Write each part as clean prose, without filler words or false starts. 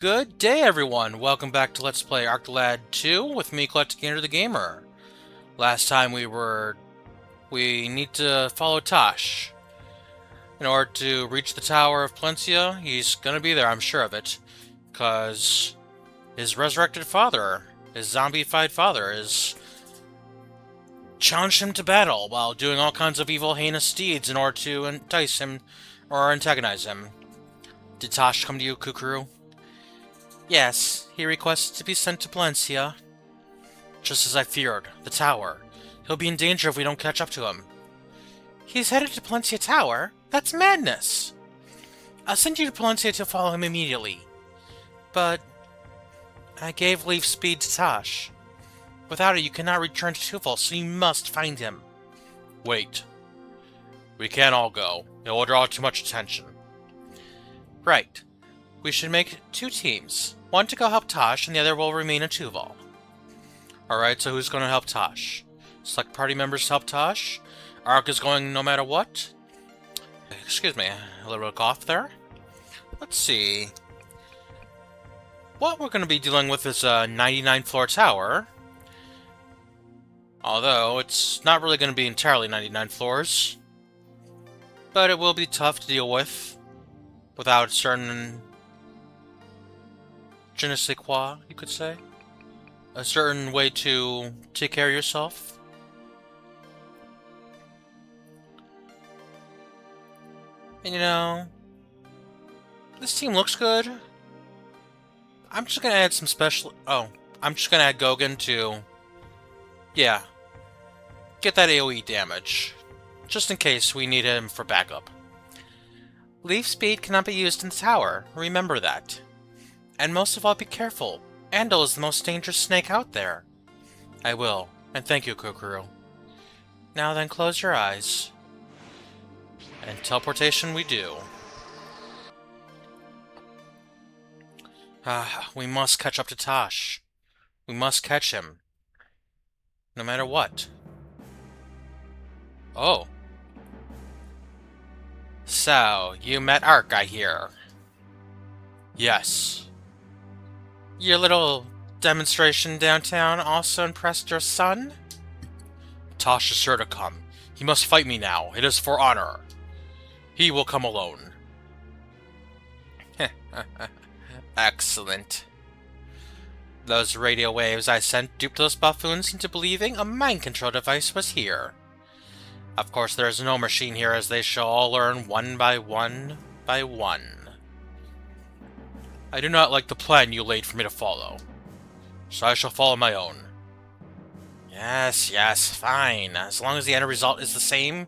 Good day, everyone! Welcome back to Let's Play Andel 2 with me, EclecticAndrew the Gamer. Last time we need to follow Tosh. In order to reach the Tower of Palencia, he's gonna be there, I'm sure of it. Because his resurrected father, his zombified father, is challenged him to battle while doing all kinds of evil, heinous deeds in order to entice him or antagonize him. Did Tosh come to you, Kukuru? Yes, he requested to be sent to Palencia. Just as I feared, the tower. He'll be in danger if we don't catch up to him. He's headed to Palencia Tower? That's madness! I'll send you to Palencia to follow him immediately. But I gave Leaf Speed to Tosh. Without it, you cannot return to Touvil, so you must find him. Wait. We can't all go. It will draw too much attention. Right. We should make two teams. One to go help Tosh, and the other will remain in Touvil. Alright, so who's going to help Tosh? Select party members to help Tosh. Ark is going no matter what. Excuse me, a little cough there. Let's see. What we're going to be dealing with is a 99-floor tower. Although, it's not really going to be entirely 99 floors. But it will be tough to deal with without certain je ne sais quoi, you could say. A certain way to take care of yourself. And you know, this team looks good. I'm just gonna add some special... I'm just gonna add Goguen to... Yeah. Get that AoE damage. Just in case we need him for backup. Leaf Speed cannot be used in the tower. Remember that. And most of all, be careful. Andel is the most dangerous snake out there. I will. And thank you, Kukuru. Now then, close your eyes. And teleportation we do. We must catch up to Tosh. We must catch him. No matter what. Oh. So, you met Ark, I hear. Yes. Your little demonstration downtown also impressed your son? Tosh is sure to come. He must fight me now. It is for honor. He will come alone. Excellent. Those radio waves I sent duped those buffoons into believing a mind control device was here. Of course, there is no machine here, as they shall all learn one by one by one. I do not like the plan you laid for me to follow, so I shall follow my own. Yes, fine. As long as the end result is the same,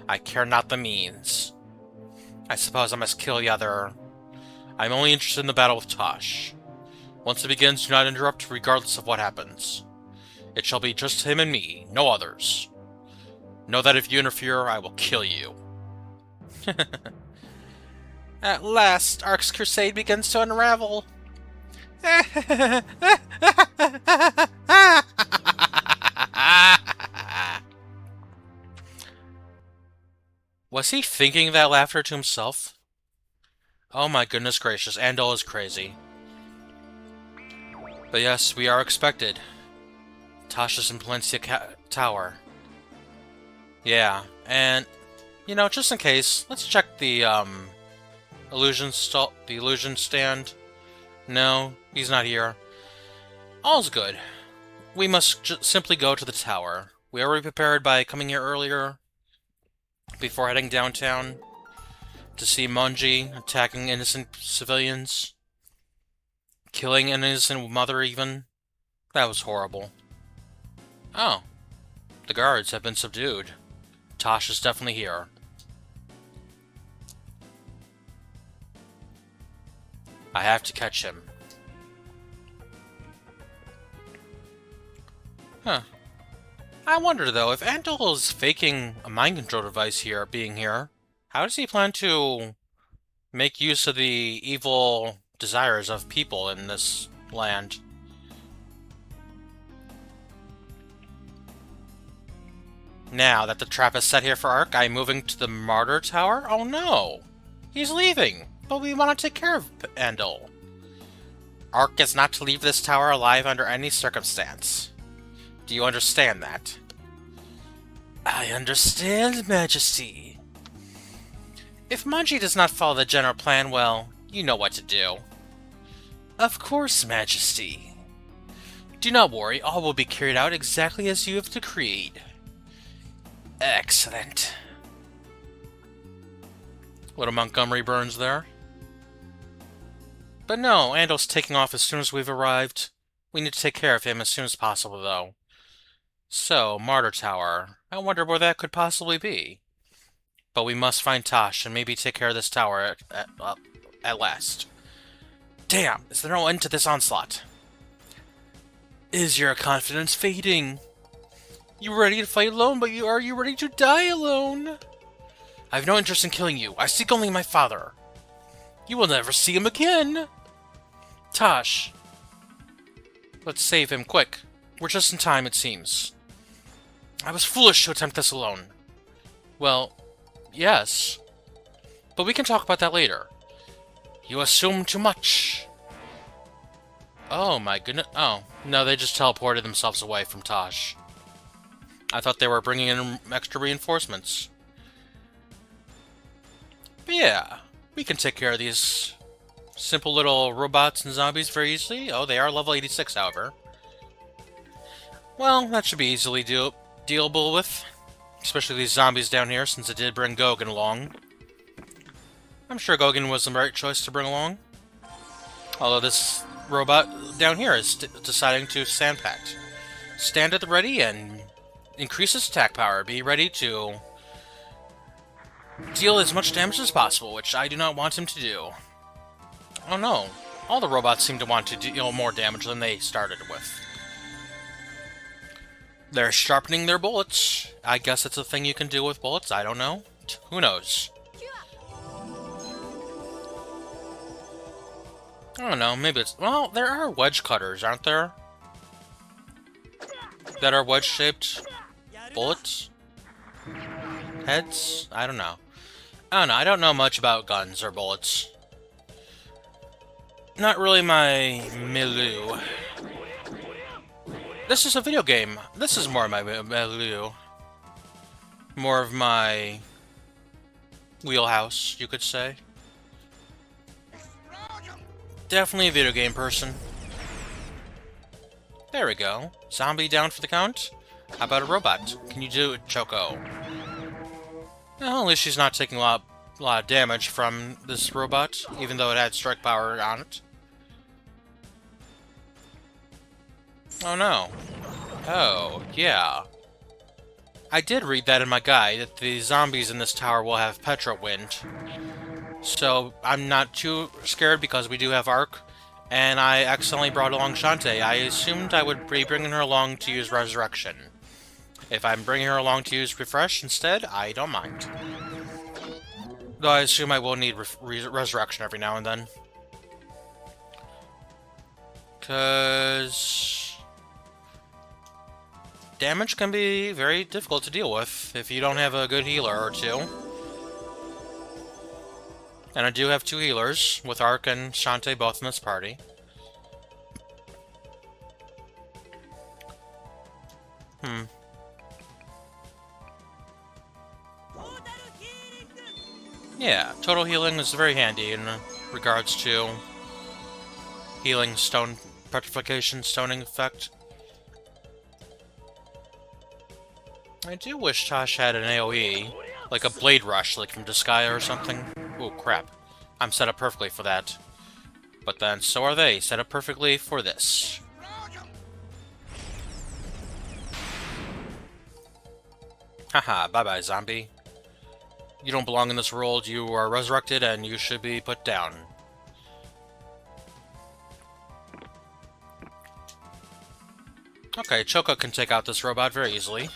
I care not the means. I suppose I must kill the other. I'm only interested in the battle with Tosh. Once it begins, do not interrupt, regardless of what happens. It shall be just him and me, no others. Know that if you interfere, I will kill you. At last, Ark's crusade begins to unravel. Was he thinking that laughter to himself? Oh my goodness gracious, Andel is crazy. But yes, we are expected. Tosh is in Palencia Tower. Yeah, and, you know, just in case, let's check the, illusion stand. No, he's not here. All's good. We must simply go to the tower. We already prepared by coming here earlier, before heading downtown, to see Munji attacking innocent civilians. Killing an innocent mother, even. That was horrible. Oh. The guards have been subdued. Tosh is definitely here. I have to catch him. Huh. I wonder, though, if Andel is faking a mind control device here, being here, how does he plan to make use of the evil desires of people in this land? Now that the trap is set here for Ark, I'm moving to the Martyr Tower? Oh no! He's leaving! But we want to take care of Andel. Ark is not to leave this tower alive under any circumstance. Do you understand that? I understand, Majesty. If Manji does not follow the general plan, well, you know what to do. Of course, Majesty. Do not worry, all will be carried out exactly as you have decreed. Excellent. Little Montgomery Burns there. But no, Andel's taking off as soon as we've arrived. We need to take care of him as soon as possible, though. So, Martyr Tower. I wonder where that could possibly be. But we must find Tosh and maybe take care of this tower at last. Damn, is there no end to this onslaught? Is your confidence fading? You ready to fight alone, but are you ready to die alone? I have no interest in killing you. I seek only my father. You will never see him again. Tosh. Let's save him, quick. We're just in time, it seems. I was foolish to attempt this alone. Well, yes. But we can talk about that later. You assume too much. Oh my goodness. Oh, no, they just teleported themselves away from Tosh. I thought they were bringing in extra reinforcements. But yeah, we can take care of these simple little robots and zombies very easily. Oh, they are level 86, however. Well, that should be easily dealable with. Especially these zombies down here, since it did bring Gogan along. I'm sure Gogan was the right choice to bring along. Although this robot down here is deciding to stand-packed. Stand at the ready and increase its attack power. Be ready to deal as much damage as possible, which I do not want him to do. Oh no, all the robots seem to want to deal more damage than they started with. They're sharpening their bullets. I guess it's a thing you can do with bullets, I don't know. Who knows? I don't know, maybe it's... Well, there are wedge cutters, aren't there? That are wedge-shaped bullets? Heads? I don't know. I don't know much about guns or bullets. Not really my milieu. This is a video game. This is more of my milieu. More of my wheelhouse, you could say. Definitely a video game person. There we go. Zombie down for the count? How about a robot? Can you do it, Choco? Well, at least she's not taking a lot of damage from this robot, even though it had strike power on it. Oh no. Oh, yeah. I did read that in my guide, that the zombies in this tower will have Petra Wind. So, I'm not too scared because we do have Arc, and I accidentally brought along Shantae. I assumed I would be bringing her along to use Resurrection. If I'm bringing her along to use Refresh instead, I don't mind. Though I assume I will need Resurrection every now and then. Because damage can be very difficult to deal with if you don't have a good healer or two. And I do have two healers, with Ark and Shantae both in this party. Yeah, total healing is very handy in regards to healing stone petrification, stoning effect. I do wish Tosh had an AoE, like a Blade Rush, like from Disgaea or something. Oh crap, I'm set up perfectly for that. But then, so are they, set up perfectly for this. Haha, bye-bye, zombie. You don't belong in this world, you are resurrected, and you should be put down. Okay, Choco can take out this robot very easily,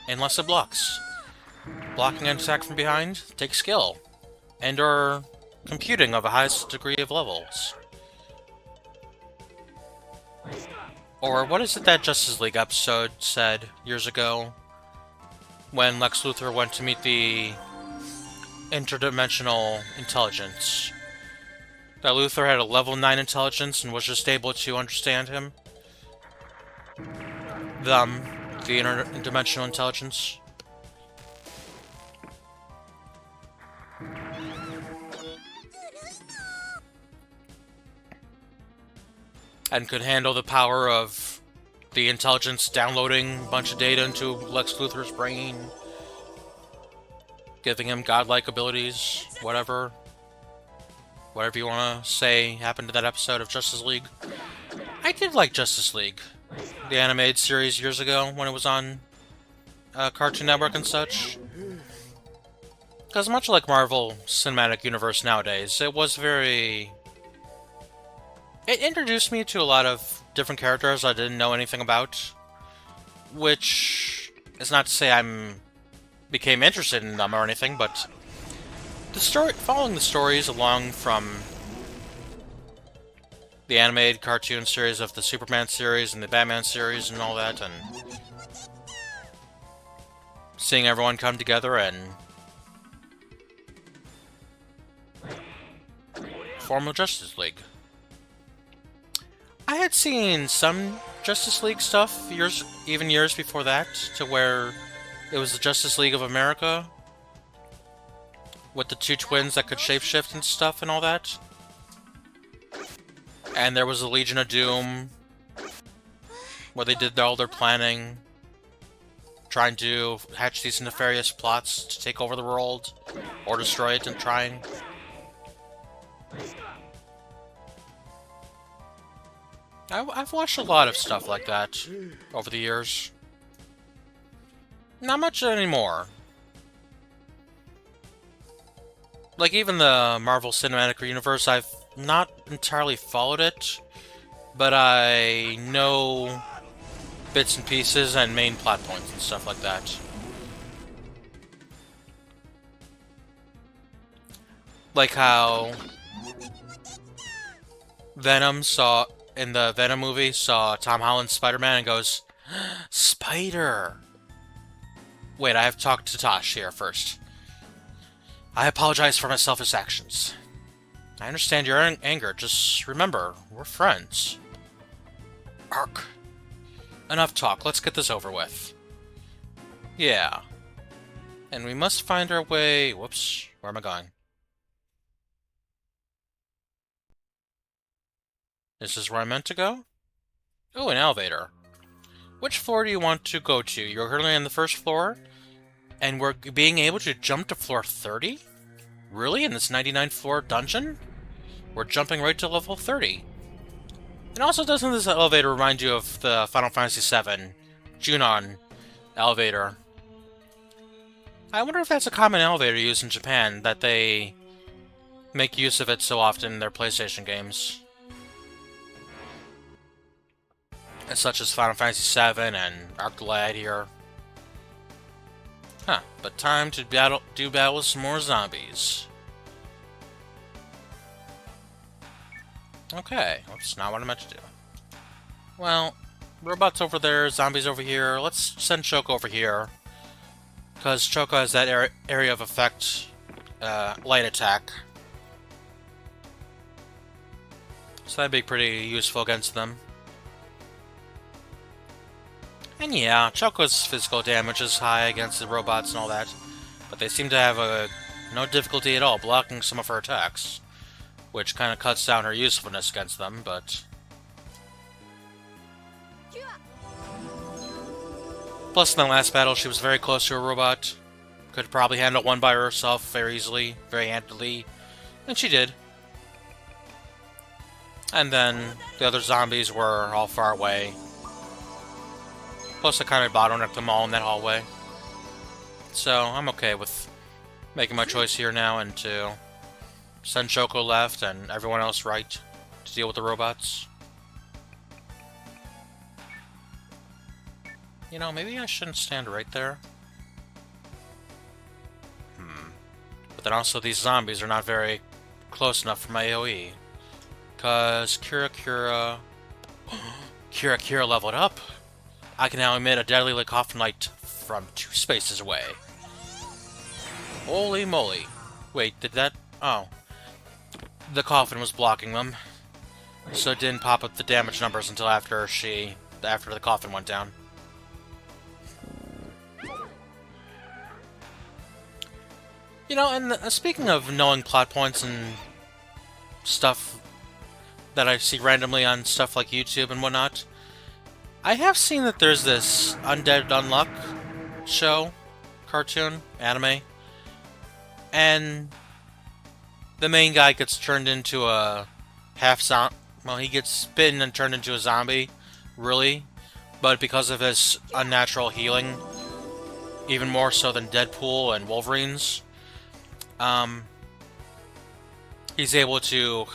unless it blocks. Blocking an attack from behind takes skill, and or computing of a highest degree of levels. Or what is it that Justice League episode said years ago, when Lex Luthor went to meet the interdimensional intelligence? That Luther had a level 9 intelligence and was just able to understand him. Them, the interdimensional intelligence. And could handle the power of the intelligence downloading a bunch of data into Lex Luthor's brain. Giving him godlike abilities, whatever. Whatever you want to say happened to that episode of Justice League. I did like Justice League. The animated series years ago when it was on Cartoon Network and such. Because much like Marvel Cinematic Universe nowadays, it was very... It introduced me to a lot of different characters I didn't know anything about. Which is not to say I'm became interested in them or anything, but the story, following the stories along from the animated cartoon series of the Superman series and the Batman series and all that, and seeing everyone come together and form a Justice League. I had seen some Justice League stuff years before that, to where it was the Justice League of America with the two twins that could shapeshift and stuff and all that. And there was the Legion of Doom, where they did all their planning, trying to hatch these nefarious plots to take over the world, or destroy it and trying. I've watched a lot of stuff like that over the years. Not much anymore. Like, even the Marvel Cinematic Universe, I've not entirely followed it, but I know bits and pieces and main plot points and stuff like that. Like how Venom saw, in the Venom movie, saw Tom Holland's Spider-Man and goes, Spider! Wait, I have to talk to Tosh here first. I apologize for my selfish actions. I understand your anger, just remember, we're friends. Ark. Enough talk, let's get this over with. Yeah. And we must find our way... Whoops, where am I going? This is where I meant to go? Oh, an elevator. Which floor do you want to go to? You're currently on the first floor, and we're being able to jump to floor 30? Really? In this 99th floor dungeon? We're jumping right to level 30. And also, doesn't this elevator remind you of the Final Fantasy VII Junon elevator? I wonder if that's a common elevator used in Japan, that they make use of it so often in their PlayStation games. Such as Final Fantasy VII and Arclight here. Huh, but time to do battle with some more zombies. Okay, that's not what I meant to do. Well, robots over there, zombies over here. Let's send Choco over here. Because Choco has that area of effect, light attack. So that'd be pretty useful against them. And yeah, Choco's physical damage is high against the robots and all that, but they seem to have no difficulty at all blocking some of her attacks, which kind of cuts down her usefulness against them, but... Plus, in the last battle, she was very close to a robot. Could probably handle one by herself very easily, very handily, and she did. And then the other zombies were all far away. Plus, I kind of bottlenecked them all in that hallway. So, I'm okay with making my choice here now and to send Choco left and everyone else right to deal with the robots. You know, maybe I shouldn't stand right there. But then also, these zombies are not very close enough for my AoE. Because Kira leveled up. I can now emit a deadly Coffin Light from 2 spaces away. Holy moly. Wait, did that... Oh. the coffin was blocking them, so it didn't pop up the damage numbers until after the coffin went down. You know, and speaking of knowing plot points and stuff that I see randomly on stuff like YouTube and whatnot, I have seen that there's this Undead Unluck show, cartoon, anime, and the main guy gets turned into a well, he gets bitten and turned into a zombie, really, but because of his unnatural healing, even more so than Deadpool and Wolverine's, he's able to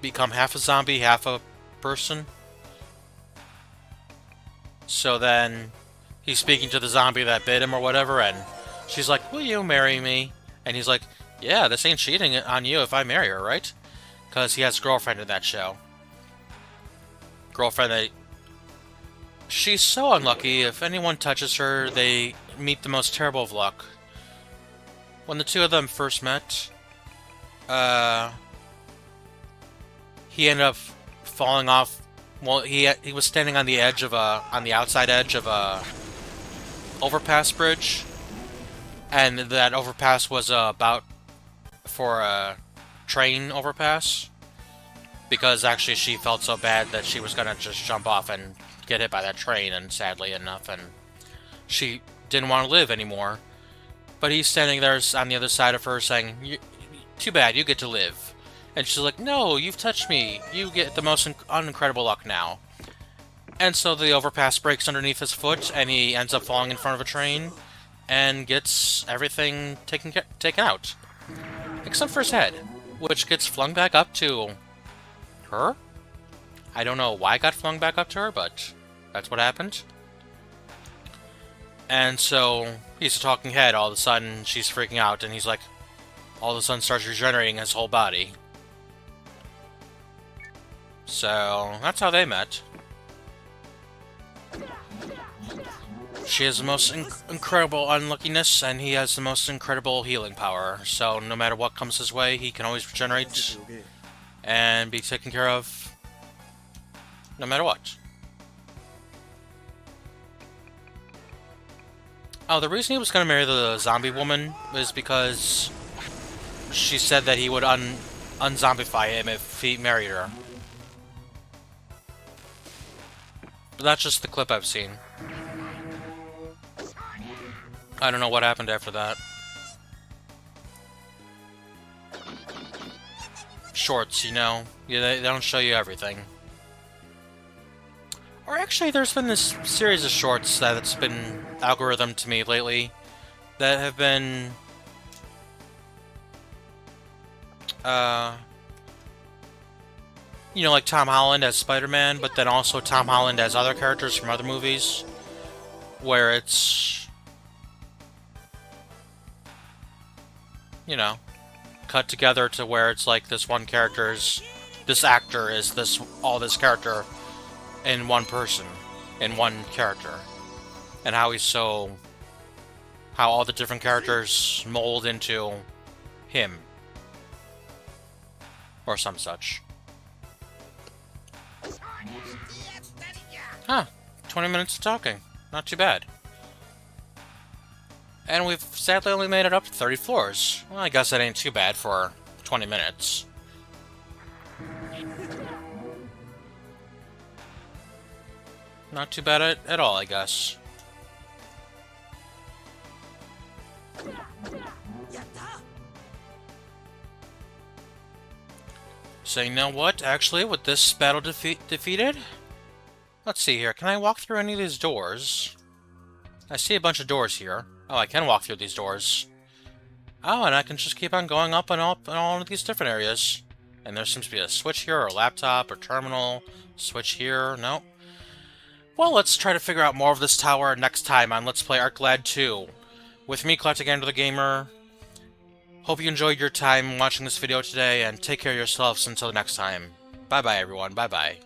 become half a zombie, half a person. So then he's speaking to the zombie that bit him or whatever, and she's like, "Will you marry me?" And he's like, "Yeah, this ain't cheating on you if I marry her, right?" Because he has a girlfriend in that show. Girlfriend that... She's so unlucky. If anyone touches her, they meet the most terrible of luck. When the two of them first met, he ended up falling off. Well, he was standing on the edge of on the outside edge of a overpass bridge, and that overpass was about for a train overpass, because actually she felt so bad that she was gonna just jump off and get hit by that train, and sadly enough, and she didn't want to live anymore. But he's standing there on the other side of her saying, "Too bad, you get to live." And she's like, "No, you've touched me. You get the most incredible luck now." And so the overpass breaks underneath his foot, and he ends up falling in front of a train, and gets everything taken out. Except for his head, which gets flung back up to her? I don't know why it got flung back up to her, but that's what happened. And so he's a talking head. All of a sudden, she's freaking out, and he's like, all of a sudden starts regenerating his whole body. So that's how they met. She has the most incredible unluckiness, and he has the most incredible healing power. So no matter what comes his way, he can always regenerate and be taken care of no matter what. Oh, the reason he was going to marry the zombie woman was because she said that he would unzombify him if he married her. But that's just the clip I've seen. I don't know what happened after that. Shorts, you know. Yeah, they don't show you everything. Or actually, there's been this series of shorts that's been algorithmed to me lately that have been... you know, like Tom Holland as Spider-Man, but then also Tom Holland as other characters from other movies, where it's, you know, cut together to where it's like this actor is this character in one person, in one character, and how all the different characters mold into him, or some such. Huh, 20 minutes of talking. Not too bad. And we've sadly only made it up to 30 floors. Well, I guess that ain't too bad for 20 minutes. Not too bad at all, I guess. So you know what, actually, with this battle defeated? Let's see here, can I walk through any of these doors? I see a bunch of doors here. Oh, I can walk through these doors. Oh, and I can just keep on going up and up in all of these different areas. And there seems to be a switch here, or a laptop, or terminal. Switch here, nope. Well, let's try to figure out more of this tower next time on Let's Play ArcLad 2. With me, EclecticAndrew the Gamer. Hope you enjoyed your time watching this video today, and take care of yourselves until the next time. Bye-bye, everyone. Bye-bye.